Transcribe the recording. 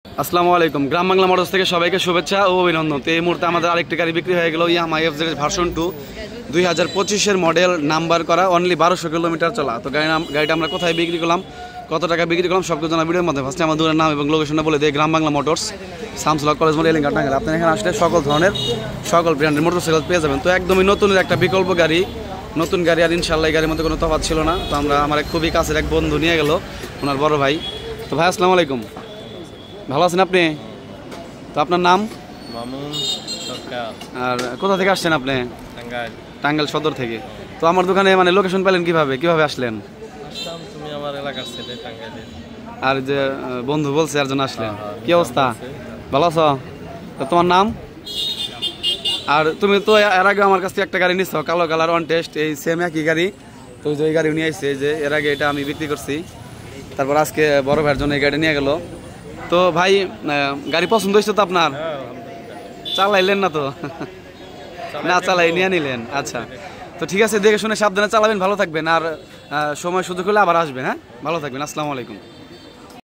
আসসালামু আলাইকুম। গ্রাম বাংলা মোটরস থেকে সবাইকে শুভেচ্ছা ও অভিনন্দন। তো এই মুহূর্তে আমাদের আরেকটি গাড়ি বিক্রি হয়ে গেল, ইয়ামাহা এফজেড ভার্সন 2 2025-এর মডেল, নাম্বার করা, অনলি 1200 কিলোমিটার চলা। তো গাড়িটা আমরা কোথায় বিক্রি করলাম, কত টাকা বিক্রি করলাম, সব কিছু জানা ভিডিওর মধ্যে। ফার্স্টে আমার দোকানের নাম এবং লোকেশনটা বলে দিই। গ্রাম বাংলা মোটরস, শামসুল হক কলেজ মোড়, এলিঙ্গা, টাঙ্গাইল। আপনি এখানে আসলে সকল ধরনের সকল ব্র্যান্ডের মোটরসাইকেল পেয়ে যাবেন। তো একদমই নতুনের একটা বিকল্প গাড়ি, নতুন গাড়ি। আর ইনশাল্লাহ এই গাড়ির মধ্যে কোনো তফাৎ ছিল না। তো আমার খুবই কাছের এক বন্ধু নিয়ে গেল, ওনার বড় ভাই। তো ভাই আসসালামু আলাইকুম, ভালো আছেন আপনি? তো আপনার নাম? মামুন সরকার। আর কোথা থেকে আসছেন আপনি? টাঙ্গাইল। টাঙ্গাইল সদর থেকে। তো আমার দোকানে মানে লোকেশন পেলেন কিভাবে আসলেন? আসলাম, তুমি আমার এলাকার ছেলে, টাঙ্গাইলের। আর যে বন্ধু বলছে আর জন্য আসলেন। কি অবস্থা, ভালো আছো? তো তোমার নাম? আর তুমি তো এর আগে আমার কাছ থেকে একটা গাড়ি নিচ্ছ, কালো কালার ওয়ান টেস্ট, এই সেম একই গাড়ি। তো ওই গাড়ি নিয়ে আসছে, যে এর আগে এটা আমি বিক্রি করছি। তারপর আজকে বড় ভাইয়ের জন্য এই গাড়ি নিয়ে গেল। তো ভাই, গাড়ি পছন্দ হয়েছে তো আপনার? চালাইলেন না তো? না চালাই নিয়ে নিলেন, আচ্ছা। তো ঠিক আছে, দেখে শুনে সাবধানে চালাবেন, ভালো থাকবেন। আর সময় সুযোগ হলে আবার আসবেন। হ্যাঁ, ভালো থাকবেন। আসসালামু আলাইকুম।